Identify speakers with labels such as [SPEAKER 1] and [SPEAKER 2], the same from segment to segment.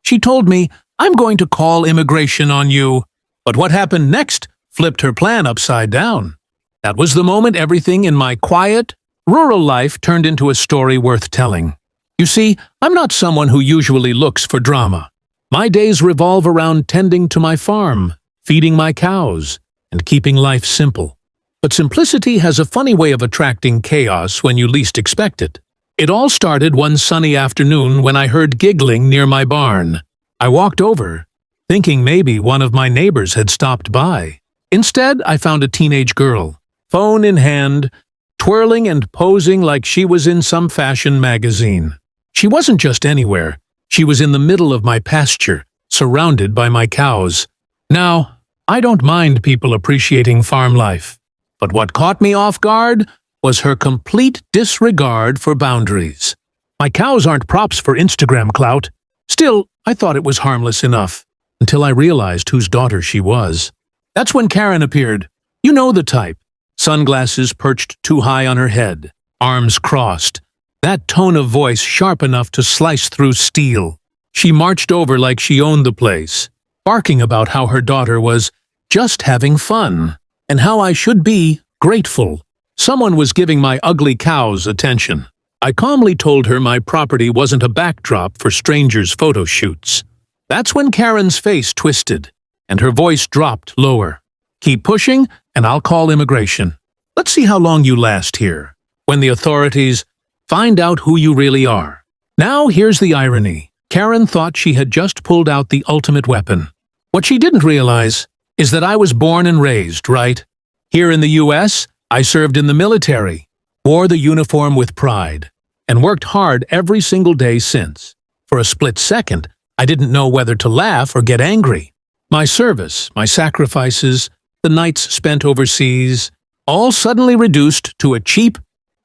[SPEAKER 1] She told me, "I'm going to call immigration on you." But what happened next flipped her plan upside down. That was the moment everything in my quiet, rural life turned into a story worth telling. You see, I'm not someone who usually looks for drama. My days revolve around tending to my farm, feeding my cows, and keeping life simple. But simplicity has a funny way of attracting chaos when you least expect it. It all started one sunny afternoon when I heard giggling near my barn. I walked over, thinking maybe one of my neighbors had stopped by. Instead, I found a teenage girl, phone in hand, twirling and posing like she was in some fashion magazine. She wasn't just anywhere. She was in the middle of my pasture, surrounded by my cows. Now, I don't mind people appreciating farm life, but what caught me off guard was her complete disregard for boundaries. My cows aren't props for Instagram clout. Still, I thought it was harmless enough, until I realized whose daughter she was. That's when Karen appeared. You know the type. Sunglasses perched too high on her head, arms crossed, that tone of voice sharp enough to slice through steel. She marched over like she owned the place, barking about how her daughter was just having fun, and how I should be grateful. Someone was giving my ugly cows attention. I calmly told her my property wasn't a backdrop for strangers' photo shoots. That's when Karen's face twisted, and her voice dropped lower. "Keep pushing, and I'll call immigration. Let's see how long you last here, when the authorities find out who you really are." Now here's the irony. Karen thought she had just pulled out the ultimate weapon. What she didn't realize is that I was born and raised, right? Here in the U.S., I served in the military, wore the uniform with pride, and worked hard every single day since. For a split second, I didn't know whether to laugh or get angry. My service, my sacrifices, the nights spent overseas, all suddenly reduced to a cheap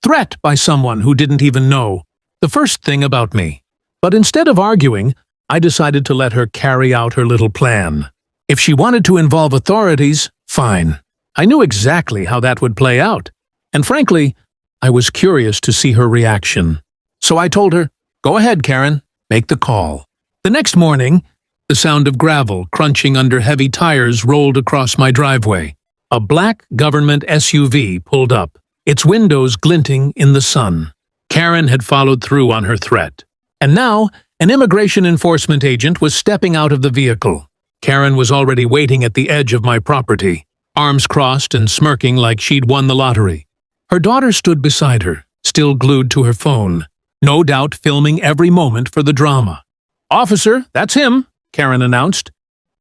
[SPEAKER 1] threat by someone who didn't even know the first thing about me. But instead of arguing, I decided to let her carry out her little plan. If she wanted to involve authorities, fine. I knew exactly how that would play out, and frankly, I was curious to see her reaction. So I told her, "Go ahead, Karen, make the call." The next morning, the sound of gravel crunching under heavy tires rolled across my driveway. A black government SUV pulled up, its windows glinting in the sun. Karen had followed through on her threat. And now, an immigration enforcement agent was stepping out of the vehicle. Karen was already waiting at the edge of my property, arms crossed and smirking like she'd won the lottery. Her daughter stood beside her, still glued to her phone, no doubt filming every moment for the drama. "Officer, that's him," Karen announced,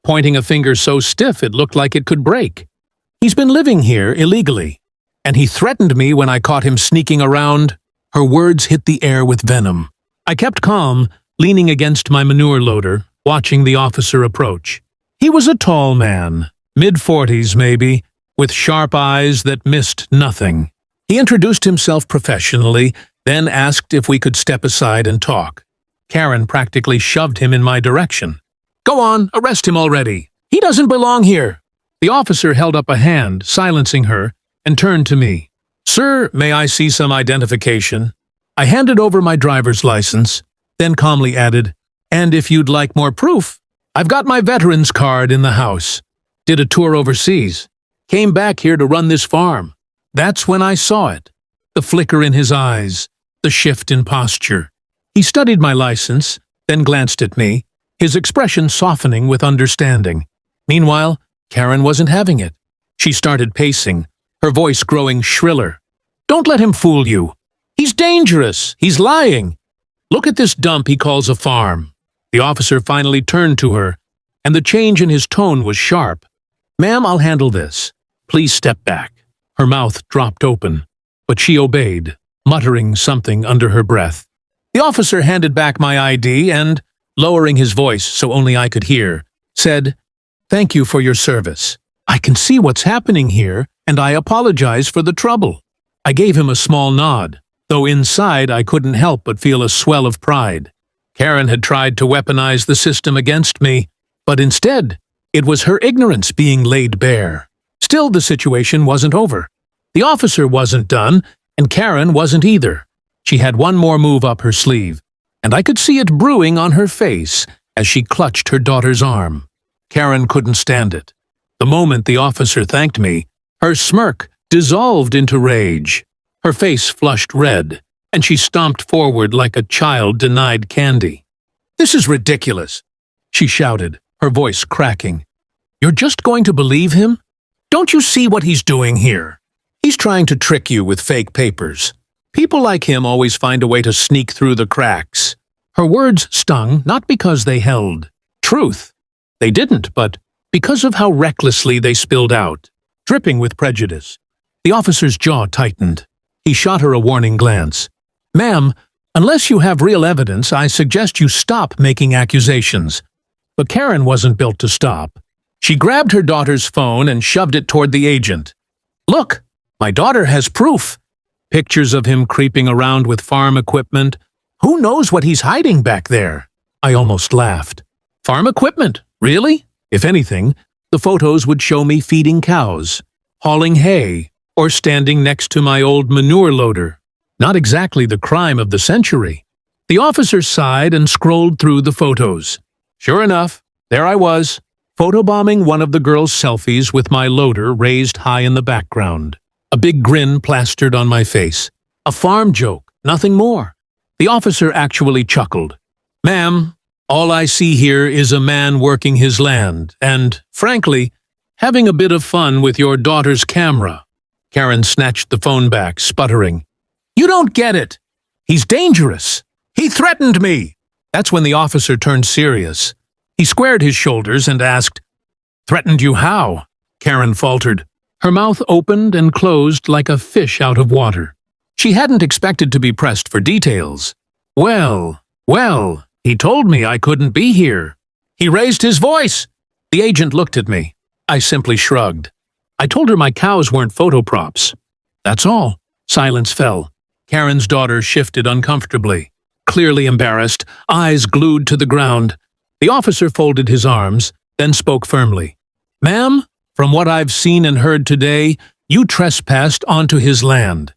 [SPEAKER 1] pointing a finger so stiff it looked like it could break. "He's been living here illegally, and he threatened me when I caught him sneaking around." Her words hit the air with venom. I kept calm, leaning against my manure loader, watching the officer approach. He was a tall man, mid-40s maybe, with sharp eyes that missed nothing. He introduced himself professionally, then asked if we could step aside and talk. Karen practically shoved him in my direction. "Go on, arrest him already. He doesn't belong here." The officer held up a hand, silencing her, and turned to me. "Sir, may I see some identification?" I handed over my driver's license, then calmly added, "And if you'd like more proof, I've got my veteran's card in the house. Did a tour overseas. Came back here to run this farm." That's when I saw it. The flicker in his eyes, the shift in posture. He studied my license, then glanced at me, his expression softening with understanding. Meanwhile, Karen wasn't having it. She started pacing, her voice growing shriller. "Don't let him fool you. He's dangerous. He's lying. Look at this dump he calls a farm." The officer finally turned to her, and the change in his tone was sharp. "Ma'am, I'll handle this. Please step back." Her mouth dropped open, but she obeyed, muttering something under her breath. The officer handed back my ID and, lowering his voice so only I could hear, said, "Thank you for your service. I can see what's happening here, and I apologize for the trouble." I gave him a small nod, though inside I couldn't help but feel a swell of pride. Karen had tried to weaponize the system against me, but instead, it was her ignorance being laid bare. Still, the situation wasn't over. The officer wasn't done, and Karen wasn't either. She had one more move up her sleeve, and I could see it brewing on her face as she clutched her daughter's arm. Karen couldn't stand it. The moment the officer thanked me, her smirk dissolved into rage. Her face flushed red, and she stomped forward like a child denied candy. "This is ridiculous," she shouted, her voice cracking. "You're just going to believe him? Don't you see what he's doing here? He's trying to trick you with fake papers. People like him always find a way to sneak through the cracks." Her words stung not because they held truth. They didn't, but because of how recklessly they spilled out, dripping with prejudice. The officer's jaw tightened. He shot her a warning glance. "Ma'am, unless you have real evidence, I suggest you stop making accusations." But Karen wasn't built to stop. She grabbed her daughter's phone and shoved it toward the agent. "Look, my daughter has proof. Pictures of him creeping around with farm equipment. Who knows what he's hiding back there?" I almost laughed. "Farm equipment? Really?" If anything, the photos would show me feeding cows, hauling hay, or standing next to my old manure loader. Not exactly the crime of the century. The officer sighed and scrolled through the photos. Sure enough, there I was, photobombing one of the girls' selfies with my loader raised high in the background. A big grin plastered on my face. A farm joke, nothing more. The officer actually chuckled. "Ma'am, all I see here is a man working his land and, frankly, having a bit of fun with your daughter's camera." Karen snatched the phone back, sputtering. "You don't get it. He's dangerous. He threatened me." That's when the officer turned serious. He squared his shoulders and asked, "Threatened you how?" Karen faltered. Her mouth opened and closed like a fish out of water. She hadn't expected to be pressed for details. Well, he told me I couldn't be here. He raised his voice." The agent looked at me. I simply shrugged. I told her my cows weren't photo props. That's all. Silence fell. Karen's daughter shifted uncomfortably, clearly embarrassed, eyes glued to the ground. The officer folded his arms, then spoke firmly. "Ma'am, from what I've seen and heard today, you trespassed onto his land.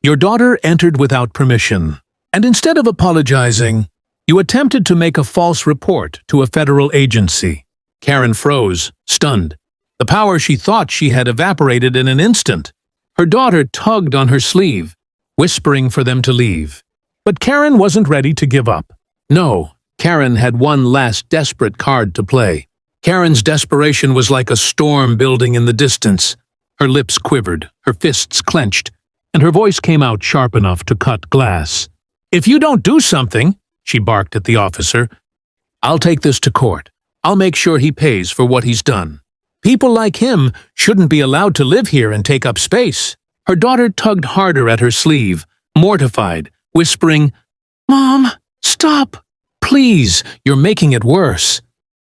[SPEAKER 1] Your daughter entered without permission, and instead of apologizing, you attempted to make a false report to a federal agency." Karen froze, stunned. The power she thought she had evaporated in an instant. Her daughter tugged on her sleeve, whispering for them to leave. But Karen wasn't ready to give up. No, Karen had one last desperate card to play. Karen's desperation was like a storm building in the distance. Her lips quivered, her fists clenched, and her voice came out sharp enough to cut glass. "If you don't do something," she barked at the officer, "I'll take this to court. I'll make sure he pays for what he's done. People like him shouldn't be allowed to live here and take up space." Her daughter tugged harder at her sleeve, mortified, whispering, "Mom, stop! Please, you're making it worse."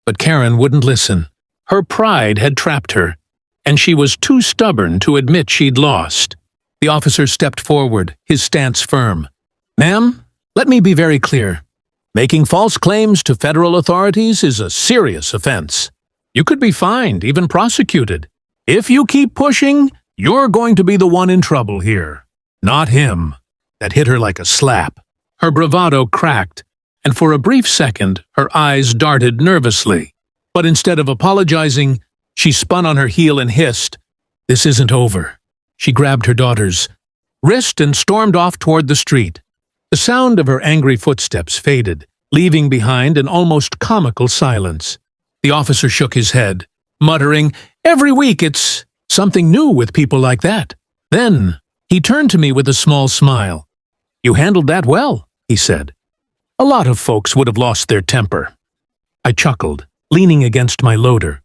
[SPEAKER 1] But Karen wouldn't listen. Her pride had trapped her, and she was too stubborn to admit she'd lost. The officer stepped forward, his stance firm. "Ma'am, let me be very clear. Making false claims to federal authorities is a serious offense. You could be fined, even prosecuted. If you keep pushing, you're going to be the one in trouble here, not him." That hit her like a slap. Her bravado cracked, and for a brief second, her eyes darted nervously. But instead of apologizing, she spun on her heel and hissed, "This isn't over." She grabbed her daughter's wrist and stormed off toward the street. The sound of her angry footsteps faded, leaving behind an almost comical silence. The officer shook his head, muttering, "Every week it's something new with people like that." Then he turned to me with a small smile. "You handled that well," he said. "A lot of folks would have lost their temper." I chuckled, leaning against my loader.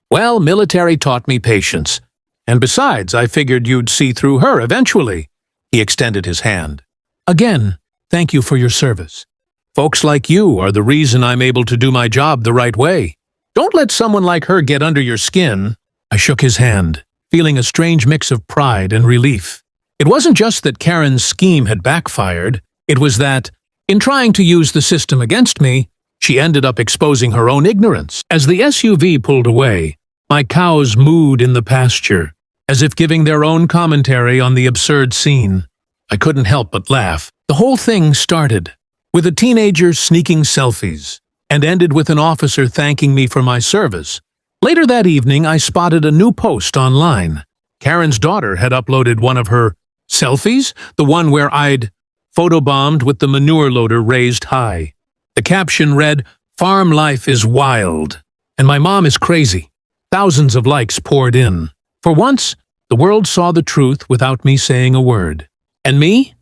[SPEAKER 1] "Well, military taught me patience. And besides, I figured you'd see through her eventually." He extended his hand. "Again, thank you for your service. Folks like you are the reason I'm able to do my job the right way. Don't let someone like her get under your skin." I shook his hand, feeling a strange mix of pride and relief. It wasn't just that Karen's scheme had backfired. It was that, in trying to use the system against me, she ended up exposing her own ignorance. As the SUV pulled away, my cows mooed in the pasture, as if giving their own commentary on the absurd scene. I couldn't help but laugh. The whole thing started with a teenager sneaking selfies, and ended with an officer thanking me for my service. Later that evening, I spotted a new post online. Karen's daughter had uploaded one of her selfies, the one where I'd photobombed with the manure loader raised high. The caption read, "Farm life is wild, and my mom is crazy." Thousands of likes poured in. For once, the world saw the truth without me saying a word. And me?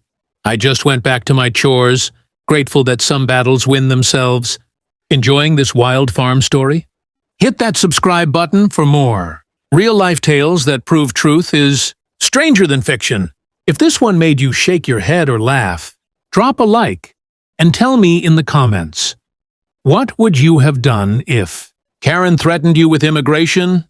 [SPEAKER 1] I just went back to my chores, grateful that some battles win themselves. Enjoying this wild farm story? Hit that subscribe button for more. Real-life tales that prove truth is stranger than fiction. If this one made you shake your head or laugh, drop a like and tell me in the comments. What would you have done if Karen threatened you with immigration?